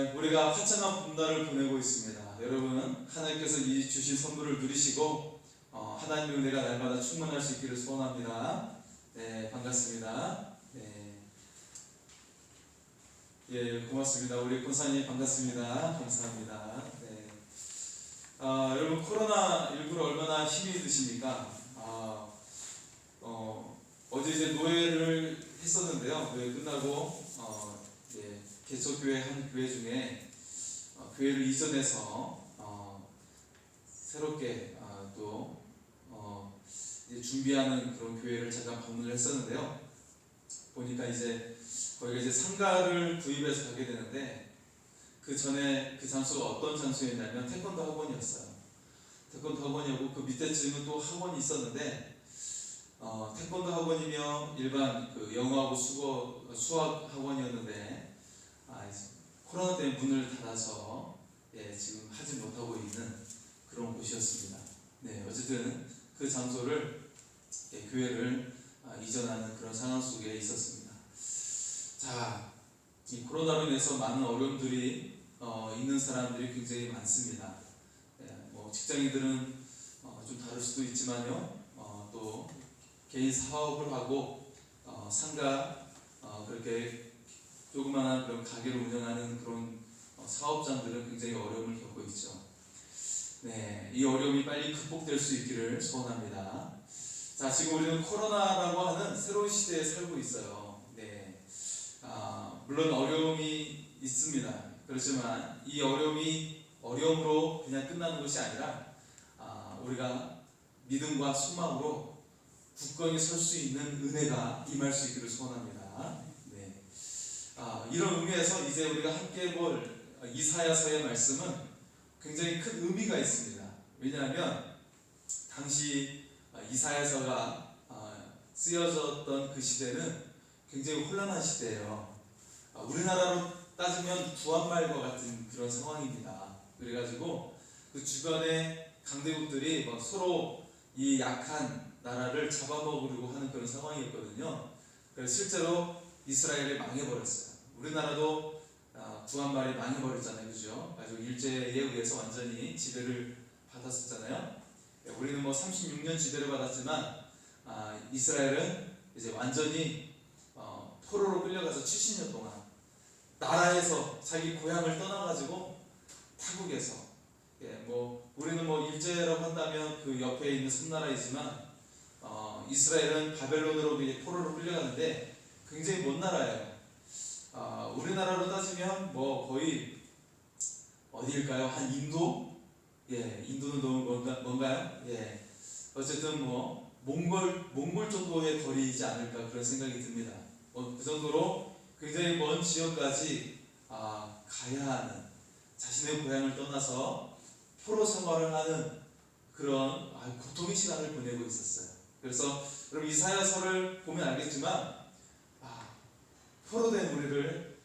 우리가 화창한 봄날을 보내고 있습니다. 여러분, 하나님께서 이 주신 선물을 누리시고 하나님의 은혜가 날마다 충만할 수 있기를 소원합니다. 네, 반갑습니다. 네. 예, 고맙습니다. 우리 권사님 반갑습니다. 감사합니다. 네. 여러분, 코로나19로 얼마나 힘이 드십니까? 어제 이제 노예를 했었는데요. 노예 끝나고 개척교회 한 교회 중에 교회를 이전해서 새롭게 또 이제 준비하는 그런 교회를 잠깐 방문을 했었는데요. 보니까 이제 거기가 이제 상가를 구입해서 가게 되는데, 그 전에 그 장소가 어떤 장소였냐면 태권도 학원이었어요. 태권도 학원이었고 그 밑에쯤은 또 학원이 있었는데, 태권도 학원이며 일반 그 영어하고 수학 학원이었는데 코로나 때문에 문을 닫아서 지금 하지 못하고 있는 그런 곳이었습니다. 네, 어쨌든 그 장소를 교회를 이전하는 그런 상황 속에 있었습니다. 자, 이 코로나로 인해서 많은 어려움들이 있는 사람들이 굉장히 많습니다. 뭐 직장인들은 좀 다를 수도 있지만요, 또 개인 사업을 하고 상가 그렇게 조그마한 그런 가게를 운영하는 그런 사업장들은 굉장히 어려움을 겪고 있죠. 네, 이 어려움이 빨리 극복될 수 있기를 소원합니다. 자, 지금 우리는 코로나라고 하는 새로운 시대에 살고 있어요. 네, 물론 어려움이 있습니다. 그렇지만 이 어려움으로 그냥 끝나는 것이 아니라 우리가 믿음과 소망으로 굳건히 설 수 있는 은혜가 임할 수 있기를 소원합니다. 네. 이런 의미에서 이제 우리가 함께 볼 이사야서의 말씀은 굉장히 큰 의미가 있습니다. 왜냐하면 당시 이사야서가 쓰여졌던 그 시대는 굉장히 혼란한 시대예요. 우리나라로 따지면 구한말과 같은 그런 상황입니다. 그래가지고 그 주변의 강대국들이 막 서로 이 약한 나라를 잡아먹으려고 하는 그런 상황이었거든요. 그래서 실제로 이스라엘이 망해버렸어요. 우리나라도 구한말이 망해버렸잖아요, 그죠? 아주 일제에 의해서 완전히 지배를 받았었잖아요. 우리는 뭐 36년 지배를 받았지만 이스라엘은 이제 완전히 포로로 끌려가서 70년 동안 나라에서 자기 고향을 떠나가지고 타국에서, 뭐 우리는 뭐 일제라고 한다면 그 옆에 있는 섬나라이지만 이스라엘은 바벨론으로 포로로 끌려가는데 굉장히 먼 나라예요. 우리나라로 따지면 뭐 거의 어디일까요? 한 인도? 인도는 너무 뭔가요? 어쨌든 뭐 몽골 정도의 거리이지 않을까 그런 생각이 듭니다. 그 정도로 굉장히 먼 지역까지 가야 하는, 자신의 고향을 떠나서 포로 생활을 하는 그런 고통의 시간을 보내고 있었어요. 그래서 여러분, 이사야서를 보면 알겠지만 포로된 우리를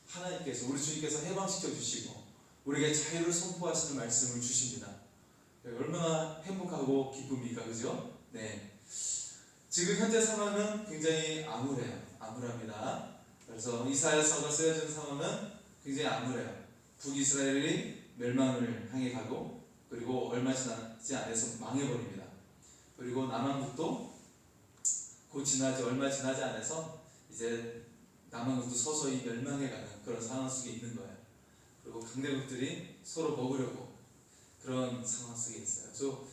하나님께서, 우리 주님께서 해방시켜 주시고 우리에게 자유를 선포하시는 말씀을 주십니다. 얼마나 행복하고 기쁩니까, 그죠? 네. 지금 현재 상황은 굉장히 암울합니다. 그래서 이사야서가 쓰여진 상황은 굉장히 암울해요. 북이스라엘이 멸망을 향해 가고, 그리고 얼마 지나지 않아서 망해버립니다. 그리고 남한국도 얼마 지나지 않아서 이제 남한국도 서서히 멸망해가는 그런 상황 속에 있는 거예요. 그리고 강대국들이 서로 먹으려고 그런 상황 속에 있어요. 그래서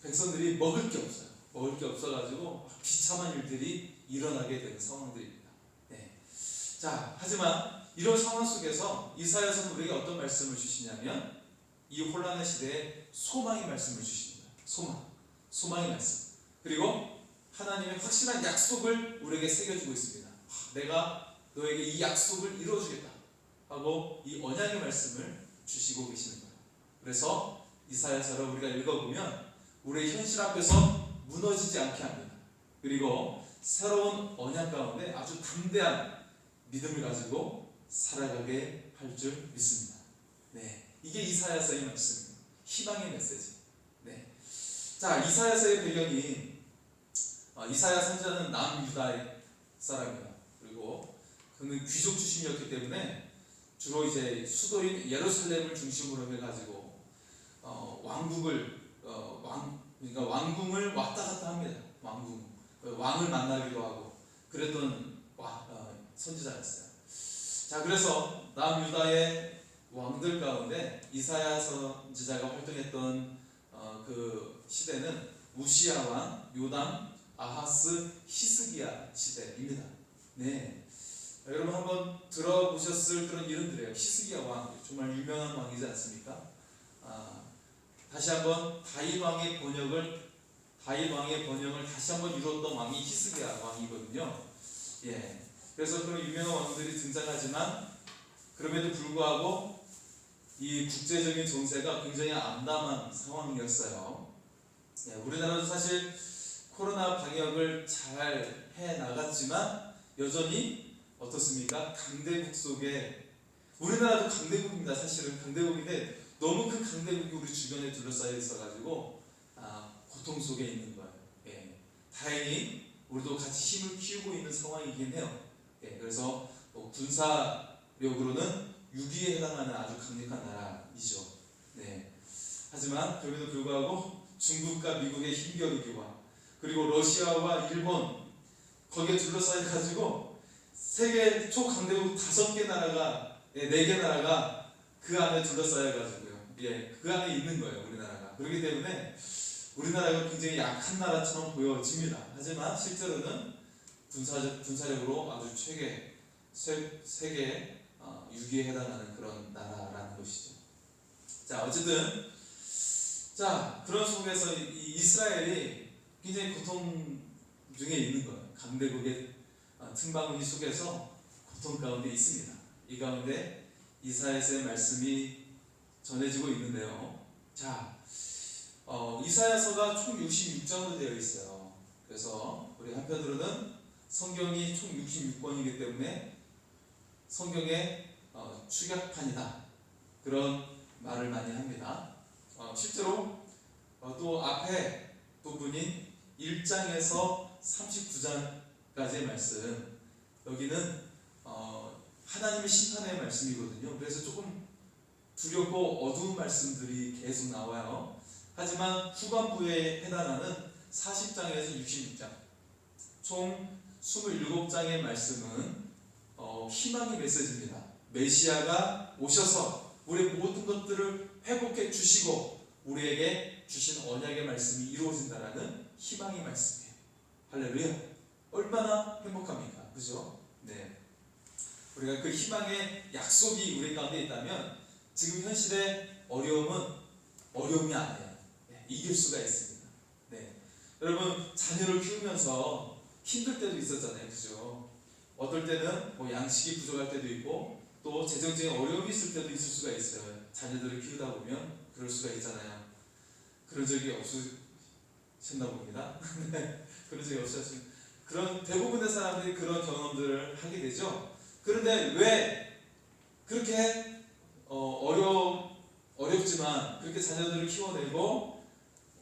백성들이 먹을 게 없어요. 먹을 게 없어가지고 비참한 일들이 일어나게 되는 상황들입니다. 네. 자, 하지만 이런 상황 속에서 이사야서는 우리에게 어떤 말씀을 주시냐면 이 혼란의 시대에 소망의 말씀을 주십니다. 소망의 말씀. 그리고 하나님의 확실한 약속을 우리에게 새겨주고 있습니다. 내가 너에게 이 약속을 이루어주겠다 하고 이 언약의 말씀을 주시고 계시는 거예요. 그래서 이사야서를 우리가 읽어보면 우리의 현실 앞에서 무너지지 않게 합니다. 그리고 새로운 언약 가운데 아주 담대한 믿음을 가지고 살아가게 할 줄 믿습니다. 네, 이게 이사야서의 말씀입니다. 희망의 메시지. 네. 자, 이사야서의 배경이 이사야 선지자는 남유다의 사람이에요. 그리고 그는 귀족 출신이었기 때문에 주로 이제 수도인 예루살렘을 중심으로 해가지고 그러니까 왕궁을 왔다 갔다 합니다. 왕을 만나기도 하고 그랬던 선지자였어요. 자, 그래서 남유다의 왕들 가운데 이사야 선지자가 활동했던 그 시대는 우시야 왕, 요담, 아하스, 히스기야 시대입니다. 네, 여러분 한번 들어보셨을 그런 이름들이에요. 히스기야 왕, 정말 유명한 왕이지 않습니까? 다시 한번 다윗 왕의 번역을 다시 한번 이뤘던 왕이 히스기야 왕이거든요. 예, 그래서 그런 유명한 왕들이 등장하지만 그럼에도 불구하고 이 국제적인 정세가 굉장히 암담한 상황이었어요. 예, 우리나라도 사실 코로나 방역을 잘 해 나갔지만 여전히 어떻습니까? 강대국 속에, 우리나라도 강대국입니다. 사실은 강대국인데 너무 큰 강대국이 우리 주변에 둘러싸여 있어가지고 고통 속에 있는 거예요. 예, 다행히 우리도 같이 힘을 키우고 있는 상황이긴 해요. 예, 그래서 군사력으로는 6위에 해당하는 아주 강력한 나라이죠. 네. 하지만 그럼에도 불구하고 중국과 미국의 힘겨루기와 그리고 러시아와 일본 거기에 둘러싸여 가지고 세계 초강대국 5개 나라가 4개 나라가 그 안에 둘러싸여 가지고요. 예, 그 안에 있는 거예요, 우리나라가. 그렇기 때문에 우리나라가 굉장히 약한 나라처럼 보여집니다. 하지만 실제로는 군사력으로 아주 세계 6위에 해당하는 그런 나라라는 것이죠. 자, 어쨌든 그런 속에서 이 이스라엘이 굉장히 고통 중에 있는 거예요. 강대국의 틈바구니 속에서 고통 가운데 있습니다. 이 가운데 이사야서의 말씀이 전해지고 있는데요. 자, 이사야서가 총 66장으로 되어 있어요. 그래서 우리 한편으로는 성경이 총 66권이기 때문에 성경의 축약판이다, 그런 말을 많이 합니다. 실제로 또 앞에 부분인 1장에서 39장까지의 말씀, 여기는 하나님의 심판의 말씀이거든요. 그래서 조금 두렵고 어두운 말씀들이 계속 나와요. 하지만 후반부에 해당하는 40장에서 66장 총 27장의 말씀은 희망의 메시지입니다. 메시아가 오셔서 우리의 모든 것들을 회복해 주시고 우리에게 주신 언약의 말씀이 이루어진다라는 희망의 말씀이에요. 할렐루야. 얼마나 행복합니까? 그죠? 네. 우리가 그 희망의 약속이 우리 가운데 있다면 지금 현실의 어려움이 아니에요. 네, 이길 수가 있습니다. 네. 여러분, 자녀를 키우면서 힘들 때도 있었잖아요. 그죠? 어떨 때는 뭐 양식이 부족할 때도 있고 또 재정적인 어려움이 있을 때도 있을 수가 있어요. 자녀들을 키우다 보면 그럴 수가 있잖아요. 그런 적이 없으셨나 봅니다. 네, 그런 적이 없으셨으면 그런 대부분의 사람들이 그런 경험들을 하게 되죠. 그런데 왜 그렇게 어렵지만 그렇게 자녀들을 키워내고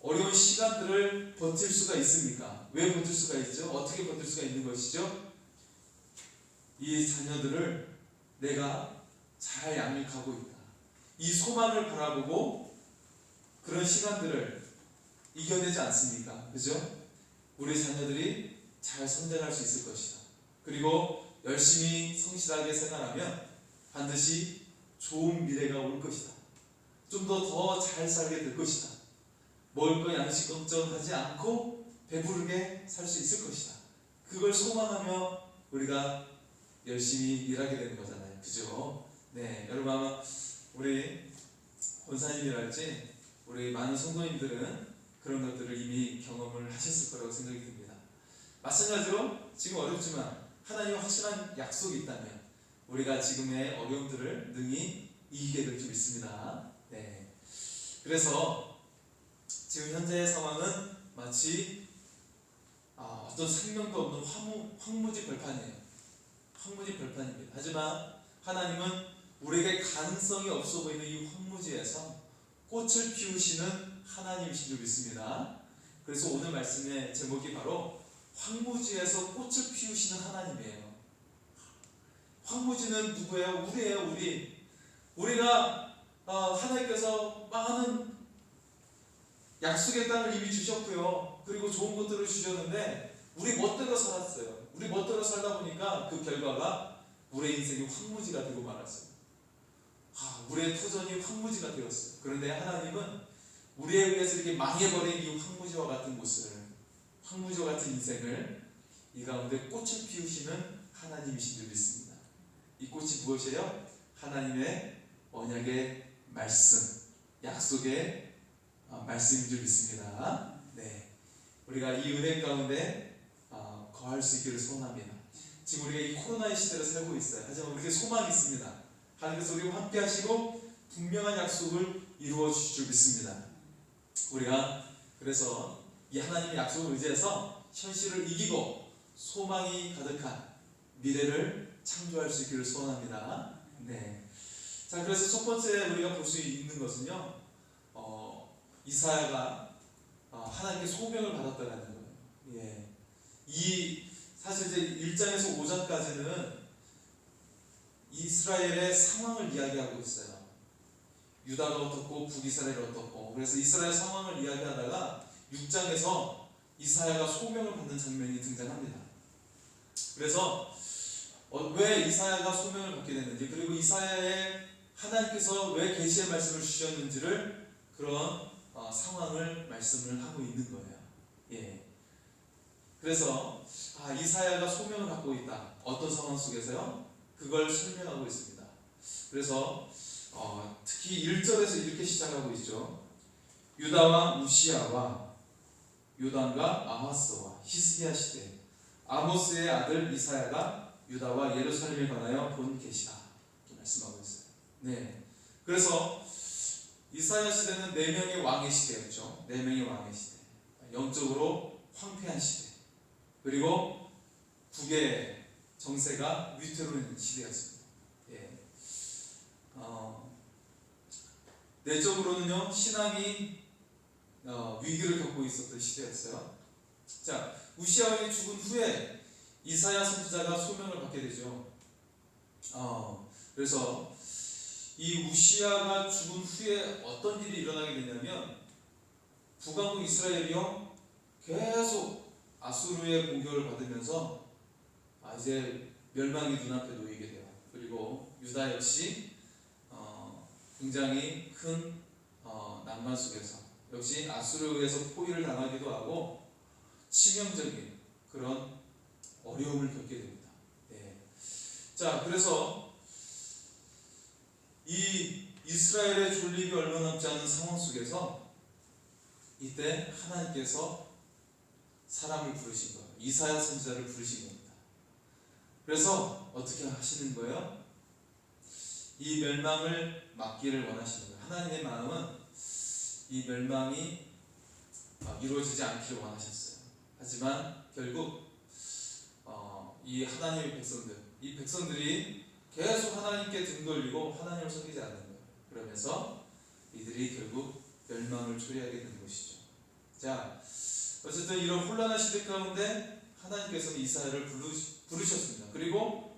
어려운 시간들을 버틸 수가 있습니까? 왜 버틸 수가 있죠? 어떻게 버틸 수가 있는 것이죠? 이 자녀들을 내가 잘 양육하고 있다, 이 소망을 바라보고 그런 시간들을 이겨내지 않습니까? 그죠? 우리 자녀들이 잘 성장할 수 있을 것이다. 그리고 열심히 성실하게 생활하면 반드시 좋은 미래가 올 것이다. 좀 더 잘 살게 될 것이다. 먹을 거 양식 걱정하지 않고 배부르게 살 수 있을 것이다. 그걸 소망하며 우리가 열심히 일하게 되는 거잖아요. 그죠? 네, 여러분 아마 우리 권사님이랄지 우리 많은 성도님들은 그런 것들을 이미 경험을 하셨을 거라고 생각이 듭니다. 마찬가지로 지금 어렵지만 하나님의 확실한 약속이 있다면 우리가 지금의 어려움들을 능히 이기게 될 줄 믿습니다. 네. 그래서 지금 현재의 상황은 마치 어떤 생명도 없는 황무지 벌판이에요. 황무지 벌판입니다. 하지만 하나님은 우리에게 가능성이 없어 보이는 이 황무지에서 꽃을 피우시는 하나님이신 줄 믿습니다. 그래서 오늘 말씀의 제목이 바로 황무지에서 꽃을 피우시는 하나님이에요. 황무지는 누구예요? 우리예요. 우리가 하나님께서 많은 약속의 땅을 이미 주셨고요. 그리고 좋은 것들을 주셨는데 우리 멋대로 살았어요. 우리 멋대로 살다 보니까 그 결과가 우리의 인생이 황무지가 되고 말았어요. 우리의 터전이 황무지가 되었어요. 그런데 하나님은 우리에 의해서 이렇게 망해버린 이 황무지와 같은 곳을, 황무지와 같은 인생을 이 가운데 꽃을 피우시는 하나님이신 줄 믿습니다. 이 꽃이 무엇이에요? 하나님의 언약의 말씀, 약속의 말씀인 줄 믿습니다. 네, 우리가 이 은혜 가운데 거할 수 있기를 소원합니다. 지금 우리가 이 코로나의 시대를 살고 있어요. 하지만 우리에게 소망이 있습니다. 하나님께서 우리와 함께 하시고 분명한 약속을 이루어 주실 줄 믿습니다. 우리가 그래서 이 하나님의 약속을 의지해서 현실을 이기고 소망이 가득한 미래를 창조할 수 있기를 소원합니다. 네. 자, 그래서 첫 번째 우리가 볼 수 있는 것은요, 이사야가 하나님께 소명을 받았다는 거예요. 예. 사실 이제 1장에서 5장까지는 이스라엘의 상황을 이야기하고 있어요. 유다가 어떻고 북이스라엘이 어떻고, 그래서 이스라엘 상황을 이야기하다가 6장에서 이사야가 소명을 받는 장면이 등장합니다. 그래서 왜 이사야가 소명을 받게 됐는지, 그리고 이사야에 하나님께서 왜 계시의 말씀을 주셨는지를 그런 상황을 말씀을 하고 있는 거예요. 예. 그래서 이사야가 소명을 받고 있다. 어떤 상황 속에서요? 그걸 설명하고 있습니다. 그래서 특히 1절에서 이렇게 시작하고 있죠. 유다와 우시야와 요담과 아하스와 히스기야 시대 아모스의 아들 이사야가 유다와 예루살렘에 관하여 본 계시다. 이렇게 말씀하고 있어요. 네. 그래서 이사야 시대는 4명의 왕의 시대였죠. 4명의 왕의 시대. 영적으로 황폐한 시대. 그리고 북의 정세가 위태로운 시대였습니다. 예. 내적으로는요, 신앙이 위기를 겪고 있었던 시대였어요. 자, 우시야 왕이 죽은 후에 이사야 선지자가 소명을 받게 되죠. 그래서 이 우시야가 죽은 후에 어떤 일이 일어나게 되냐면, 북왕국 이스라엘이요 계속 아수르의 공격을 받으면서 이제 멸망이 눈앞에 놓이게 돼요. 그리고 유다 역시 굉장히 큰 난관 속에서 역시 아수르에 의해서 포위를 당하기도 하고 치명적인 그런 어려움을 겪게 됩니다. 네. 자, 그래서 이 이스라엘의 존립이 얼마 남지 않은 상황 속에서 이때 하나님께서 사람을 부르신 거예요. 이사야 선지자를 부르신 겁니다. 그래서 어떻게 하시는 거예요? 이 멸망을 막기를 원하시는 거예요. 하나님의 마음은 이 멸망이 이루어지지 않기를 원하셨어요. 하지만 결국 이 하나님의 백성들, 이 백성들이 계속 하나님께 등 돌리고 하나님을 섬기지 않는 거예요. 그러면서 이들이 결국 멸망을 초래하게 되는 것이죠. 자, 어쨌든 이런 혼란한 시대 가운데 하나님께서는 이사야를 부르셨습니다. 그리고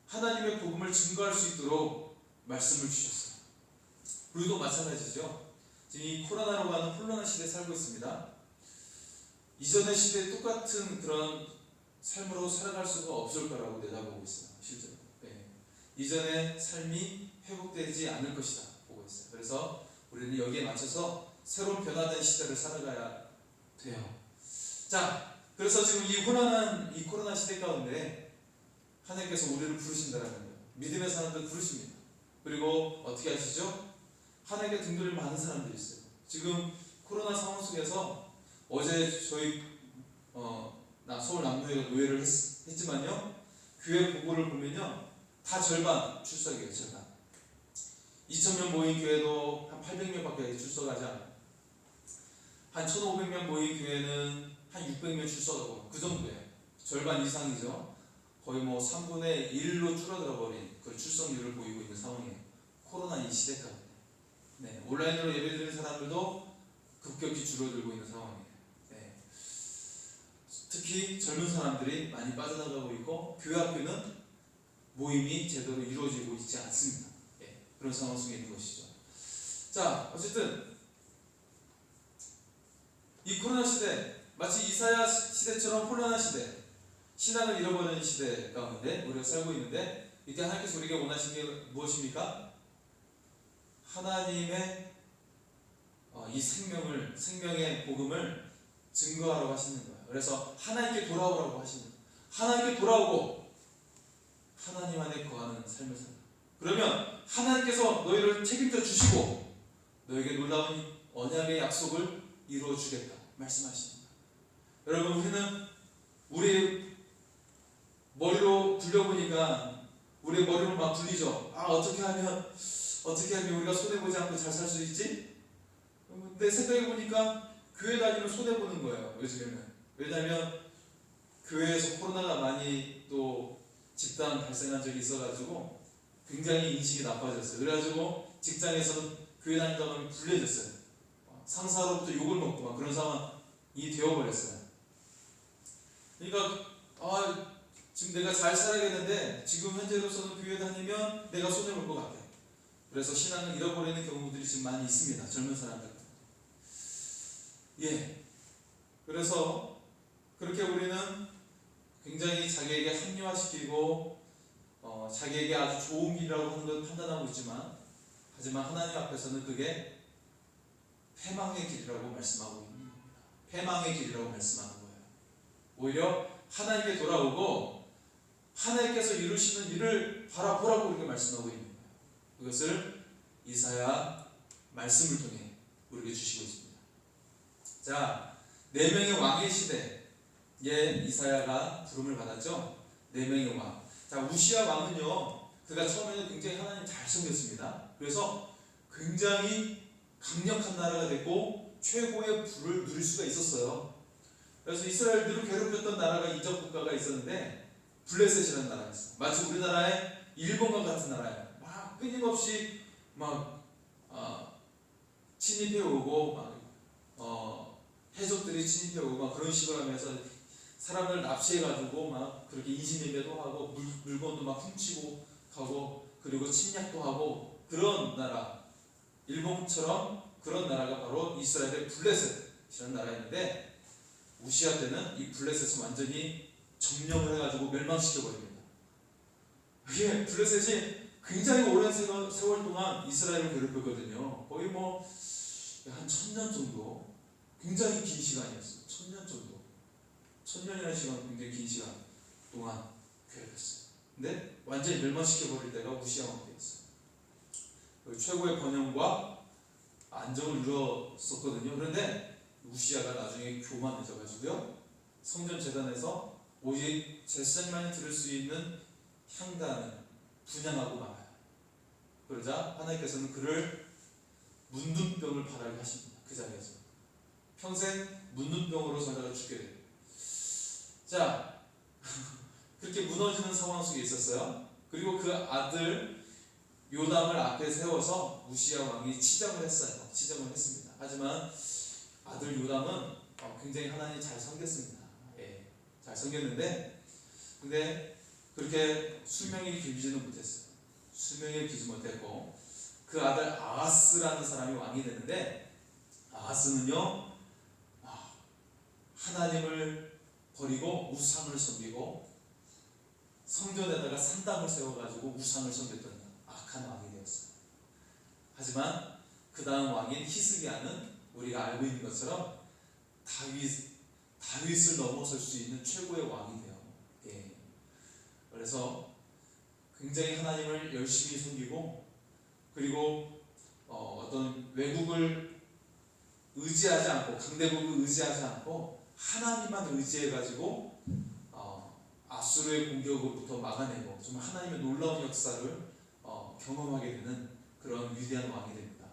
하나님의 복음을 증거할 수 있도록 말씀을 주셨어요. 우리도 마찬가지죠. 지금 이 코로나로 가는 혼란한 시대에 살고 있습니다. 이전의 시대에 똑같은 그런 삶으로 살아갈 수가 없을 거라고 내다보고 있어요. 실제로. 네. 이전의 삶이 회복되지 않을 것이다 보고 있어요. 그래서 우리는 여기에 맞춰서 새로운 변화된 시대를 살아가야 돼요. 자, 그래서 지금 이 혼란한 이 코로나 시대 가운데 하나님께서 우리를 부르신다는 거예요. 믿음의 사람들 부르십니다. 그리고 어떻게 하시죠? 하나님께 등 돌릴 많은 사람들이 있어요. 지금 코로나 상황 속에서 어제 저희 서울 남부에 노예를 했지만요, 교회 보고를 보면요 다 절반 출석이에요. 절반. 2,000명 모인 교회도 한 800명밖에 출석하지 않아요. 한 1,500명 모인 교회는 한 600명 출석하고 그 정도예요. 절반 이상이죠. 거의 뭐 3분의 1로 줄어들어 버린 그 출석률을 보이고 있는 상황이에요. 코로나 이 시대 가운데. 네, 온라인으로 예배드리는 사람들도 급격히 줄어들고 있는 상황이에요. 네. 특히 젊은 사람들이 많이 빠져나가고 있고 교회 학교는 모임이 제대로 이루어지고 있지 않습니다. 예, 그런 상황 속에 있는 것이죠. 자, 어쨌든 이 코로나 시대, 마치 이사야 시대처럼 혼란한 시대, 신앙을 잃어버리는 시대 가운데 우리가 살고 있는데, 이때 하나님께서 우리에게 원하시는 게 무엇입니까? 하나님의 이 생명의 복음을 증거하라고 하시는 거예요. 그래서 하나님께 돌아오라고 하시는 거예요. 하나님께 돌아오고 하나님 안에 거하는 삶을 산다. 그러면 하나님께서 너희를 책임져 주시고 너에게 놀라운 언약의 약속을 이루어 주겠다 말씀하십니다. 여러분, 우리는 우리 머리로 굴려보니까 우리 머리로 막 굴리죠. 어떻게 하면 우리가 손해보지 않고 잘 살 수 있지? 근데 생각해보니까 교회 다니면 손해보는 거예요, 요즘에는. 왜냐하면 교회에서 코로나가 많이 또 집단 발생한 적이 있어가지고 굉장히 인식이 나빠졌어요. 그래가지고 직장에서는 교회 다닌다고 하면 불리해졌어요. 상사로부터 욕을 먹고 막 그런 상황이 되어버렸어요. 그러니까 지금 내가 잘 살아야겠는데 지금 현재로서는 교회 다니면 내가 손해볼 것 같아. 그래서 신앙을 잃어버리는 경우들이 지금 많이 있습니다. 젊은 사람들. 예. 그래서 그렇게 우리는 굉장히 자기에게 합리화시키고 자기에게 아주 좋은 길이라고 하는 걸 판단하고 있지만, 하지만 하나님 앞에서는 그게 패망의 길이라고 말씀하고 있는 겁니다. 패망의 길이라고 말씀하는 거예요. 오히려 하나님께 돌아오고 하나님께서 이루시는 일을 바라보라고 이렇게 말씀하고 있는 거예요. 그것을 이사야 말씀을 통해 우리에게 주시고 있습니다. 자, 4명의 왕의 시대에 이사야가 부름을 받았죠. 4명의 왕. 자, 우시야 왕은요, 그가 처음에는 굉장히 하나님 잘 섬겼습니다. 그래서 굉장히 강력한 나라가 됐고 최고의 부를 누릴 수가 있었어요. 그래서 이스라엘들을 괴롭혔던 나라가 이적 국가가 있었는데 블레셋이라는 나라가 있어요. 마치 우리나라의 일본과 같은 나라예요. 막 끊임없이 막 침입해오고 막 해적들이 침입해오고 막 그런 식으로 하면서 사람을 납치해가지고 막 그렇게 인신매매도 하고 물건도 막 훔치고 가고 그리고 침략도 하고 그런 나라, 일본처럼 그런 나라가 바로 이스라엘의 블레셋이라는 나라였는데, 우시아 때는 이 블레셋을 완전히 점령을 해가지고 멸망시켜버립니다. 이게 블레셋이 굉장히 오랜 세월 동안 이스라엘을 괴롭혔거든요. 거의 뭐 한 1000년 정도, 굉장히 긴 시간이었어요. 1000년 정도, 1000년이라는 시간, 굉장히 긴 시간 동안 괴롭혔어요. 근데 완전히 멸망시켜버릴 때가 우시아 왕 때였어요. 최고의 번영과 안정을 이뤘었거든요. 그런데 우시아가 나중에 교만해져가지고요, 성전 제단에서 오직 제사장만이 들을 수 있는 향단을 분양하고 말아요. 그러자 하나님께서는 그를 문둥병을 발하게 하십니다. 그 자리에서 평생 문둥병으로 살다가 죽게 돼요. 자, 그렇게 무너지는 상황 속에 있었어요. 그리고 그 아들 요담을 앞에 세워서 우시아 왕이 치장을 했어요. 치장을 했습니다. 하지만 아들 요담은 굉장히 하나님 잘 섬겼습니다. 예, 잘 섬겼는데, 근데 그렇게 수명이 길지는 못했어요. 수명이 길지 못했고, 그 아들 아하스라는 사람이 왕이 되는데, 아하스는요, 하나님을 버리고 우상을 섬기고 성전에다가 산당을 세워가지고 우상을 섬겼던 악한 왕이 되었어요. 하지만 그 다음 왕인 히스기야는 우리가 알고 있는 것처럼 다윗을 넘어설 수 있는 최고의 왕이 돼요. 예. 그래서 굉장히 하나님을 열심히 섬기고, 그리고 어떤 외국을 의지하지 않고, 강대국을 의지하지 않고 하나님만 의지해가지고 아수르의 공격으로부터 막아내고 정말 하나님의 놀라운 역사를 경험하게 되는 그런 위대한 왕이 됩니다.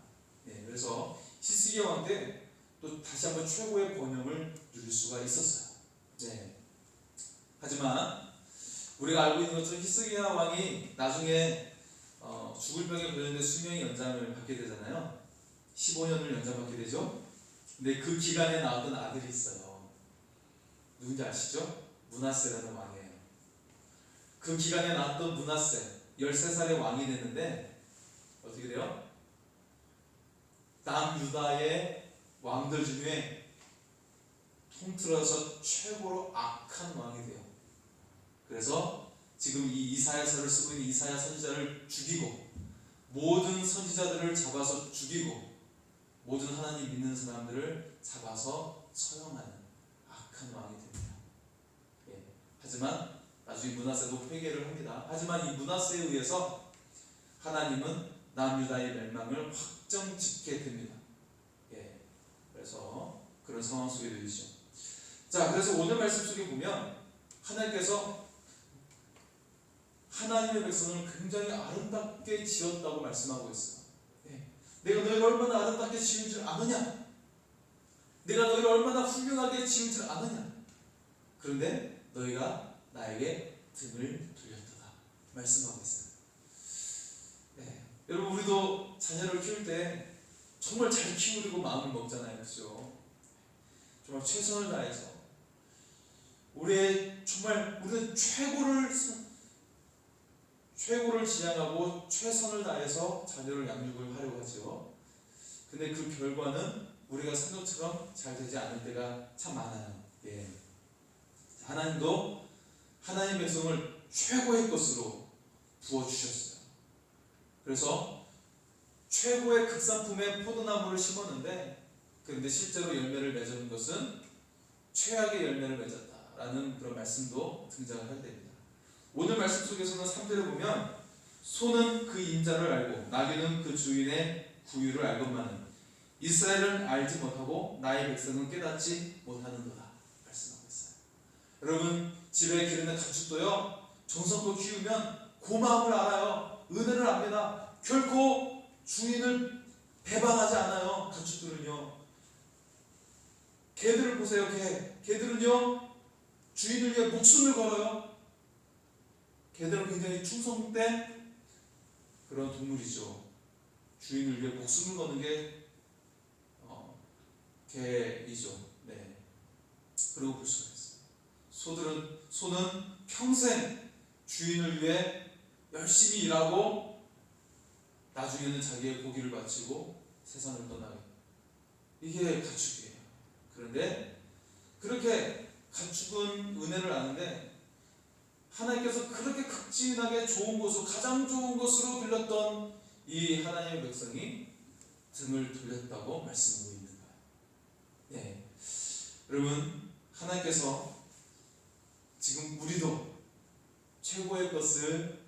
네, 그래서 히스기야 왕 때 또 다시 한번 최고의 번영을 누릴 수가 있었어요. 네. 하지만 우리가 알고 있는 것처럼 히스기야 왕이 나중에 죽을 병에 걸렸는데 수명이 연장을 받게 되잖아요. 15년을 연장받게 되죠. 근데 그 기간에 낳았던 아들이 있어요. 누군지 아시죠? 므낫세라는 왕이에요. 그 기간에 낳았던 므낫세 13살의 왕이 됐는데 어떻게 돼요? 남유다의 왕들 중에 통틀어서 최고로 악한 왕이 돼요. 그래서 지금 이 이사야서를 쓰고 있는 이사야 선지자를 죽이고 모든 선지자들을 잡아서 죽이고 모든 하나님 믿는 사람들을 잡아서 처형하는 악한 왕이 됩니다. 예. 하지만 나중에 므낫세도 회개를 합니다. 하지만 이 므낫세에 의해서 하나님은 남유다의 멸망을 확정 짓게 됩니다. 예. 그래서 그런 상황 속에 되죠. 자, 그래서 오늘 말씀 속에 보면 하나님께서 하나님의 백성을 굉장히 아름답게 지었다고 말씀하고 있어요. 예. 내가 너희를 얼마나 아름답게 지은 줄 아느냐? 내가 너희를 얼마나 훌륭하게 지은 줄 아느냐? 그런데 너희가 나에게 등을 돌렸도다 말씀하고 있어요. 네. 여러분, 우리도 자녀를 키울 때 정말 잘 키우려고 마음을 먹잖아요. 그렇죠? 정말 최선을 다해서 우리는 최고를 지향하고 최선을 다해서 자녀를 양육을 하려고 하죠. 근데 그 결과는 우리가 생각처럼 잘 되지 않을 때가 참 많아요. 예. 하나님도 하나님의 백성을 최고의 것으로 부어주셨어요. 그래서 최고의 극산품의 포도나무를 심었는데 그런데 실제로 열매를 맺은 것은 최악의 열매를 맺었다라는 그런 말씀도 등장을 하게 됩니다. 오늘 말씀 속에서는 3절에 보면 소는 그 인자를 알고 나귀는 그 주인의 구유를 알건만은 이스라엘은 알지 못하고 나의 백성은 깨닫지 못하는도다 말씀하고 있어요. 여러분, 집에 기르는 가축도요 정성껏 키우면 고마움을 알아요. 은혜를 압니다. 결코 주인을 배반하지 않아요. 가축들은요. 개들을 보세요. 개들은요 주인을 위해 목숨을 걸어요. 개들은 굉장히 충성된 그런 동물이죠. 주인을 위해 목숨을 거는 게 개이죠. 네. 그리고 볼 수가 있어요. 소는 평생 주인을 위해 열심히 일하고 나중에는 자기의 고기를 바치고 세상을 떠나게. 이게 가축이에요. 그런데 그렇게 가축은 은혜를 아는데 하나님께서 그렇게 극진하게 좋은 곳으로 가장 좋은 곳으로 들렸던 이 하나님의 백성이 등을 돌렸다고 말씀하고 있는 거예요. 네. 여러분, 하나님께서 지금 우리도 최고의 것을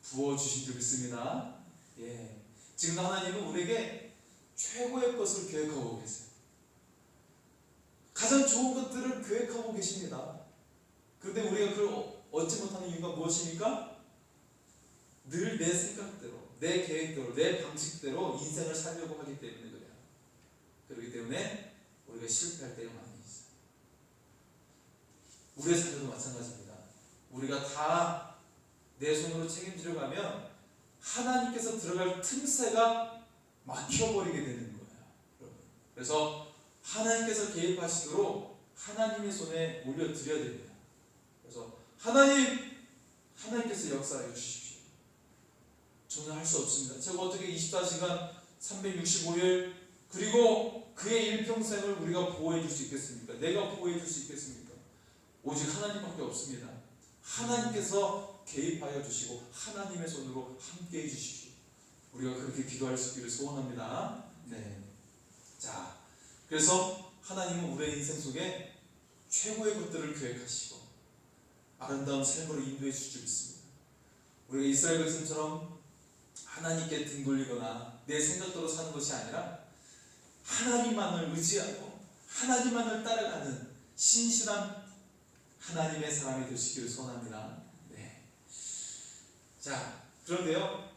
부어주신 줄 믿습니다. 예. 지금 하나님은 우리에게 최고의 것을 계획하고 계세요. 가장 좋은 것들을 계획하고 계십니다. 그런데 우리가 그걸 얻지 못하는 이유가 무엇입니까? 늘 내 생각대로, 내 계획대로, 내 방식대로 인생을 살려고 하기 때문에 그래요. 그렇기 때문에 우리가 실패할 때가 많이 있어요. 우리의 삶도 마찬가지입니다. 우리가 다 내 손으로 책임지려고 하면 하나님께서 들어갈 틈새가 막혀버리게 되는 거예요. 여러분. 그래서 하나님께서 개입하시도록 하나님의 손에 올려드려야 됩니다. 그래서 하나님께서 역사해 주십시오. 저는 할 수 없습니다. 제가 어떻게 24시간 365일 그리고 그의 일평생을 우리가 보호해 줄 수 있겠습니까? 내가 보호해 줄 수 있겠습니까? 오직 하나님밖에 없습니다. 하나님께서 개입하여 주시고 하나님의 손으로 함께 해 주십시오. 우리가 그렇게 기도할 수 있기를 소원합니다. 네. 자, 그래서 하나님은 우리의 인생 속에 최고의 것들을 계획하시고 아름다운 삶으로 인도해 주실 줄 믿습니다. 우리가 이스라엘 백성처럼 하나님께 등 돌리거나 내 생각대로 사는 것이 아니라 하나님만을 의지하고 하나님만을 따라가는 신실한 하나님의 사람이 되시기를 소원합니다. 네. 자, 그런데요,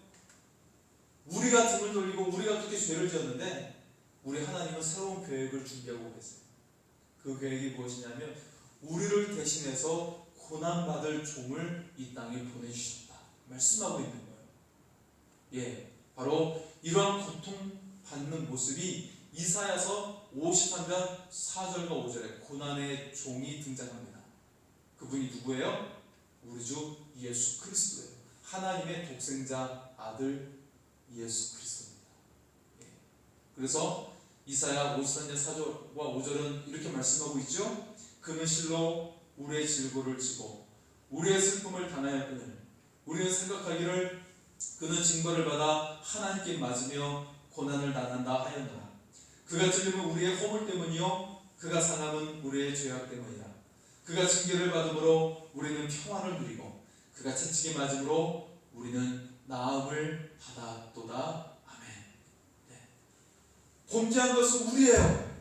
우리가 등을 돌리고 우리가 그렇게 죄를 지었는데 우리 하나님은 새로운 계획을 준비하고 계세요. 그 계획이 무엇이냐면 우리를 대신해서 고난받을 종을 이 땅에 보내주셨다 말씀하고 있는 거예요. 예, 바로 이러한 고통받는 모습이 이사야서 53장 4절과 5절에 고난의 종이 등장합니다. 그분이 누구예요? 우리 주 예수 그리스도예요. 하나님의 독생자 아들 예수 그리스도입니다. 예. 그래서 이사야 53년 4절과 5절은 이렇게 말씀하고 있죠. 그는 실로 우리의 질고를 지고 우리의 슬픔을 당하였거늘 우리는 생각하기를 그는 징벌을 받아 하나님께 맞으며 고난을 당한다 하였노라. 그가 찔림은 우리의 허물 때문이요 그가 상함은 우리의 죄악 때문이라. 그가 징계를 받음으로 우리는 평안을 누리고 그가 채찍에 맞음으로 우리는 나음을 받았도다. 아멘. 네. 범죄한 것은 우리예요.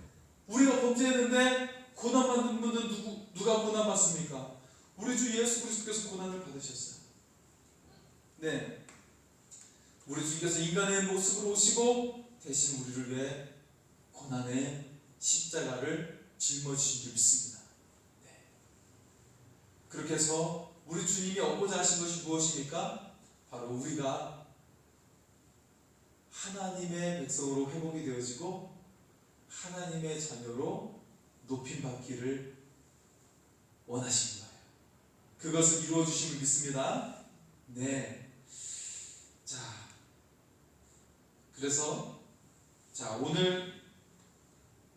우리가 범죄했는데 고난받는 분은 누가 고난받습니까? 우리 주 예수 그리스도께서 고난을 받으셨어요. 네. 우리 주님께서 인간의 모습으로 오시고 대신 우리를 위해 고난의 십자가를 짊어지신 줄 믿습니다. 네. 그렇게 해서 우리 주님이 얻고자 하신 것이 무엇입니까? 바로 우리가 하나님의 백성으로 회복이 되어지고 하나님의 자녀로 높임받기를 원하신 거예요. 그것을 이루어 주심을 믿습니다. 네. 자, 그래서 오늘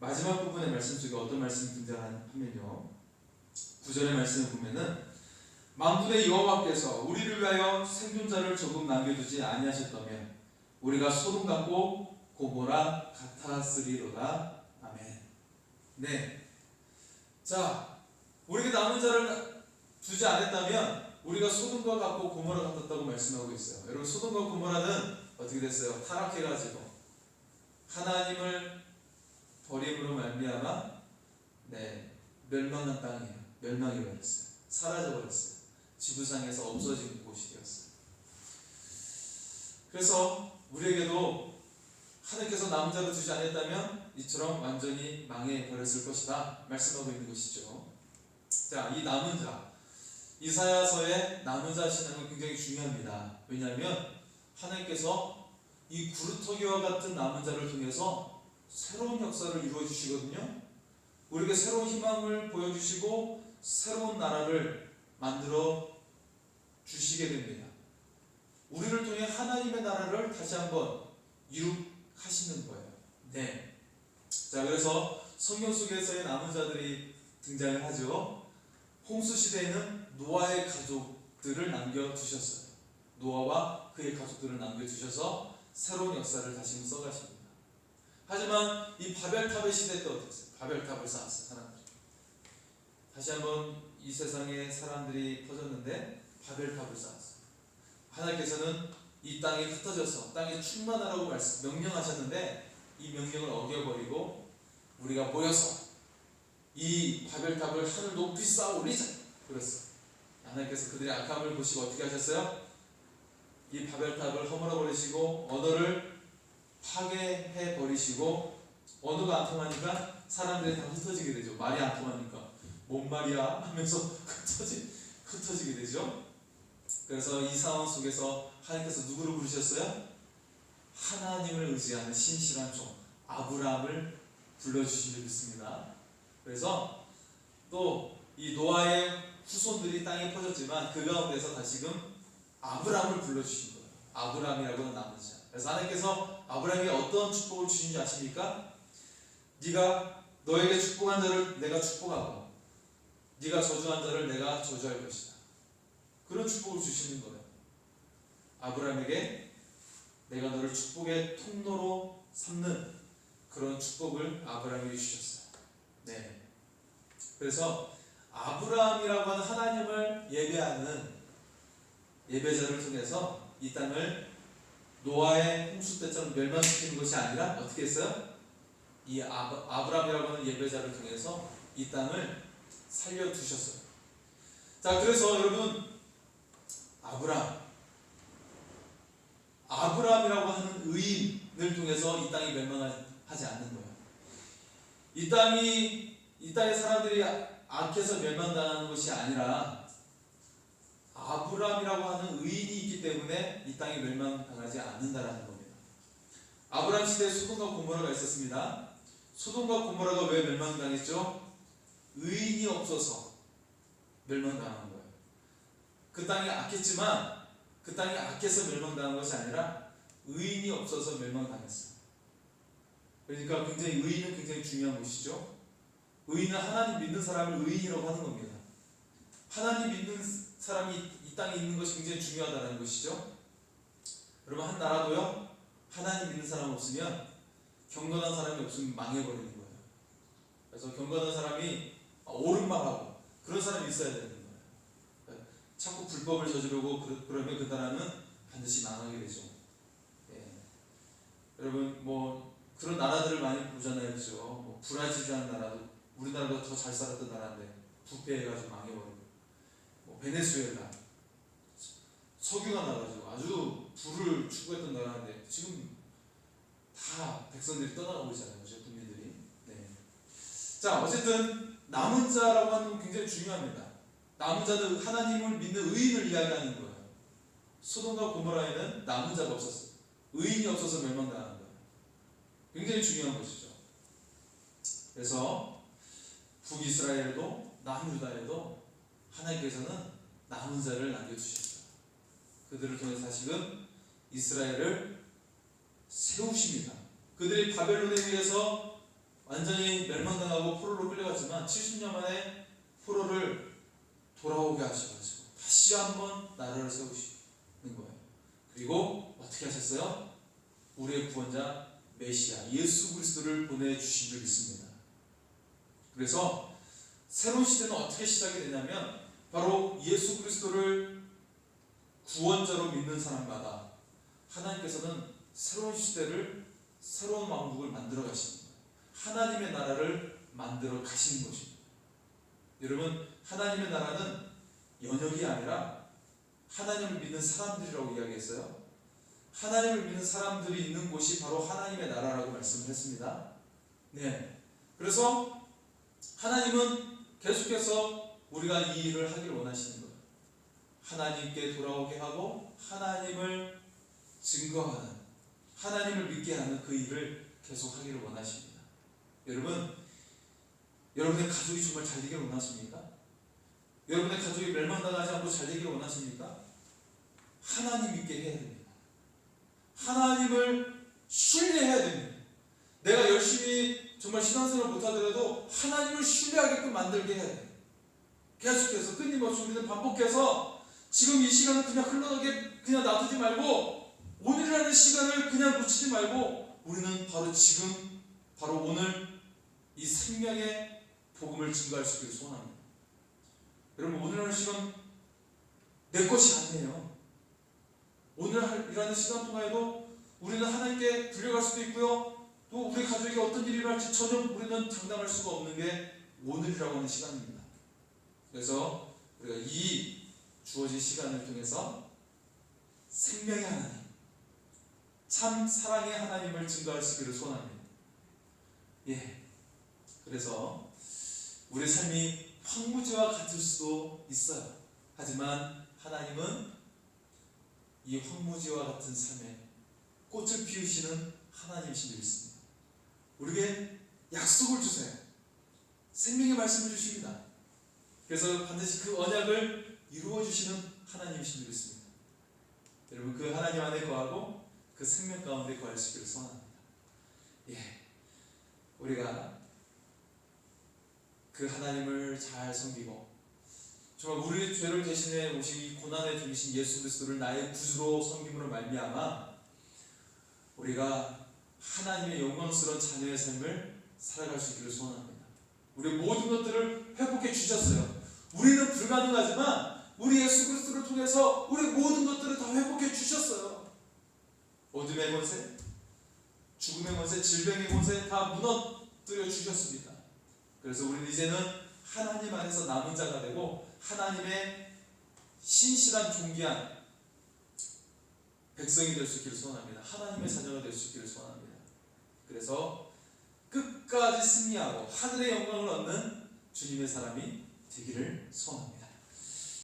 마지막 부분의 말씀 속에 어떤 말씀이 등장하면요, 9절의 말씀을 보면은 만군의 여호와께서 우리를 위하여 생존자를 조금 남겨두지 아니하셨다면 우리가 소돔 같고 고모라 같았으리로다. 아멘. 네. 자, 우리에게 남은 자를 두지 않았다면 우리가 소돔과 같고 고모라 같았다고 말씀하고 있어요. 여러분, 소돔과 고모라는 어떻게 됐어요? 타락해가지고 하나님을 버림으로 말미암아 멸망한 땅이에요. 멸망해 버렸어요. 사라져 버렸어요. 지구상에서 없어진 곳이 되었어요. 그래서 우리에게도 하나님께서 남은 자를 두지 않았다면 이처럼 완전히 망해 버렸을 것이다 말씀하고 있는 것이죠. 자, 이 남은 자, 이사야서의 남은 자 신앙은 굉장히 중요합니다. 왜냐하면 하나님께서 이 구루터기와 같은 남은 자를 통해서 새로운 역사를 이루어 주시거든요. 우리에게 새로운 희망을 보여주시고 새로운 나라를 만들어 주시게 됩니다. 우리를 통해 하나님의 나라를 다시 한번 이룩하시는 거예요. 네. 자, 그래서 성경 속에서의 남은 자들이 등장을 하죠. 홍수 시대에는 노아의 가족들을 남겨두셨어요. 노아와 그의 가족들을 남겨두셔서 새로운 역사를 다시 써가십니다. 하지만 이 바벨탑의 시대 때 어땠어요? 바벨탑을 쌓았어요, 사람들이. 다시 한번 이 세상에 사람들이 퍼졌는데 바벨탑을 쌓았어요. 하나님께서는 이 땅이 흩어져서 땅이 충만하라고 명령하셨는데 이 명령을 어겨버리고 우리가 모여서 이 바벨탑을 하늘 높이 쌓아 올리자 그랬어요. 하나님께서 그들의 악함을 보시고 어떻게 하셨어요? 이 바벨탑을 허물어 버리시고 언어를 파괴해 버리시고 언어가 안 통하니까 사람들이 다 흩어지게 되죠. 말이 안 통하니까 뭔 말이야 하면서 흩어지게 되죠. 그래서 이 상황 속에서 하나님께서 누구를 부르셨어요? 하나님을 의지하는 신실한 종 아브라함을 불러주신 줄 믿습니다. 그래서 또 이 노아의 후손들이 땅에 퍼졌지만 그 가운데서 다시금 아브라함을 불러주신 거예요. 아브라함이라고는 남은 자. 그래서 하나님께서 아브라함에게 어떤 축복을 주신지 아십니까? 네가 너에게 축복한 자를 내가 축복하고 네가 저주한 자를 내가 저주할 것이다. 그런 축복을 주시는 거예요. 아브라함에게 내가 너를 축복의 통로로 삼는 그런 축복을 아브라함에게 주셨어요. 네. 그래서 아브라함이라고 하는 하나님을 예배하는 예배자를 통해서 이 땅을 노아의 홍수 때처럼 멸망시키는 것이 아니라 어떻게 했어요? 이 아브라함이라고 하는 예배자를 통해서 이 땅을 살려두셨어요. 자, 그래서 여러분, 아브라함이라고 하는 의인을 통해서 이 땅이 멸망하지 않는 거예요. 이 땅의 사람들이 악해서 멸망당하는 것이 아니라 아브라함이라고 하는 의인이 있기 때문에 이 땅이 멸망당하지 않는다라는 겁니다. 아브라함 시대에 소돔과 고모라가 있었습니다. 소돔과 고모라가 왜 멸망당했죠? 의인이 없어서 멸망당한 거예요. 그 땅이 악했지만 그 땅이 악해서 멸망당한 것이 아니라 의인이 없어서 멸망당했어요. 그러니까 의인은 굉장히 중요한 것이죠. 의인은 하나님 믿는 사람을 의인이라고 하는 겁니다. 하나님 믿는 사람이 이 땅에 있는 것이 굉장히 중요하다는 것이죠. 여러분, 한 나라도요, 하나님 믿는 사람 없으면, 경건한 사람이 없으면 망해버리는 거예요. 그래서 경건한 사람이 옳은 말하고 그런 사람이 있어야 되는 거예요. 자꾸 불법을 저지르고 그러면 그 나라는 반드시 망하게 되죠. 예. 여러분, 그런 나라들을 많이 보잖아요, 그죠? 브라질이라는 나라도 우리나라보다 더 잘 살았던 나라인데 부패해가지고 망해버리고, 베네수엘라 석유가 나가지고 아주 부를 추구했던 나라인데 지금 다 백성들이 떠나가고 있잖아요, 그죠? 국민들이. 네. 자, 어쨌든 남은 자라고 하는 건 굉장히 중요합니다. 남은 자는 하나님을 믿는 의인을 이야기하는 거예요. 소돔과 고모라에는 남은 자가 없었어요. 의인이 없어서 멸망당한 거예요. 굉장히 중요한 것이죠. 그래서 북이스라엘에도 남유다에도 하나님께서는 남은 자를 남겨두셨어요. 그들을 통해서 다시금 이스라엘을 세우십니다. 그들이 바벨론에 의해서 완전히 멸망당하고 포로로 끌려갔지만 70년 만에 포로를 돌아오게 하셔가지고 다시 한번 나라를 세우시는 거예요. 그리고 어떻게 하셨어요? 우리의 구원자 메시아 예수 그리스도를 보내주신 줄 믿습니다. 그래서 새로운 시대는 어떻게 시작이 되냐면 바로 예수 그리스도를 구원자로 믿는 사람마다 하나님께서는 새로운 시대를, 새로운 왕국을 만들어 가시는 거예요. 하나님의 나라를 만들어 가시는 것입니다. 여러분, 하나님의 나라는 연역이 아니라 하나님을 믿는 사람들이라고 이야기했어요. 하나님을 믿는 사람들이 있는 곳이 바로 하나님의 나라라고 말씀을 했습니다. 네. 그래서 하나님은 계속해서 우리가 이 일을 하기를 원하시는 거예요. 하나님께 돌아오게 하고 하나님을 증거하는, 하나님을 믿게 하는 그 일을 계속 하기를 원하십니다. 여러분, 여러분의 가족이 정말 잘 되기를 원하십니까? 여러분의 가족이 멸망당하지 않고 잘 되기를 원하십니까? 하나님 믿게 해야 됩니다. 하나님을 신뢰해야 됩니다. 내가 열심히 정말 신앙생활을 못하더라도 하나님을 신뢰하게끔 만들게 해야 돼요. 계속해서 끊임없이 우리는 반복해서 지금 이 시간을 그냥 흘러가게 그냥 놔두지 말고, 오늘이라는 시간을 그냥 놓치지 말고 우리는 바로 지금, 바로 오늘 이 생명의 복음을 증거할 수 있기를 소원합니다. 여러분, 오늘이라는 시간 내 것이 아니에요. 오늘이라는 시간 동안에도 우리는 하나님께 불려갈 수도 있고요, 또 우리 가족에게 어떤 일이 일어날지 전혀 우리는 장담할 수가 없는 게 오늘이라고 하는 시간입니다. 그래서 우리가 이 주어진 시간을 통해서 생명의 하나님, 참 사랑의 하나님을 증거할 수 있기를 소원합니다. 예. 그래서 우리 삶이 황무지와 같을 수도 있어요. 하지만 하나님은 이 황무지와 같은 삶에 꽃을 피우시는 하나님이신 줄 믿습니다. 우리에게 약속을 주세요. 생명의 말씀을 주십니다. 그래서 반드시 그 언약을 이루어 주시는 하나님이신 줄 믿습니다. 여러분, 그 하나님 안에 거하고 그 생명 가운데 거할 수 있기를 소원합니다. 예, 우리가 그 하나님을 잘 섬기고 정말 우리의 죄를 대신해 오신 이 고난의 중이신 예수 그리스도를 나의 구주로 섬김으로 말미암아 우리가 하나님의 영광스러운 자녀의 삶을 살아갈 수 있기를 소원합니다. 우리 모든 것들을 회복해 주셨어요. 우리는 불가능하지만 우리 예수 그리스도를 통해서 우리 모든 것들을 다 회복해 주셨어요. 어둠의 권세, 죽음의 권세, 질병의 권세 다 무너뜨려 주셨습니다. 그래서 우리는 이제는 하나님 안에서 남은 자가 되고 하나님의 신실한 존귀한 백성이 될 수 있기를 소원합니다. 하나님의 자녀가 될 수 있기를 소원합니다. 그래서 끝까지 승리하고 하늘의 영광을 얻는 주님의 사람이 되기를 소원합니다.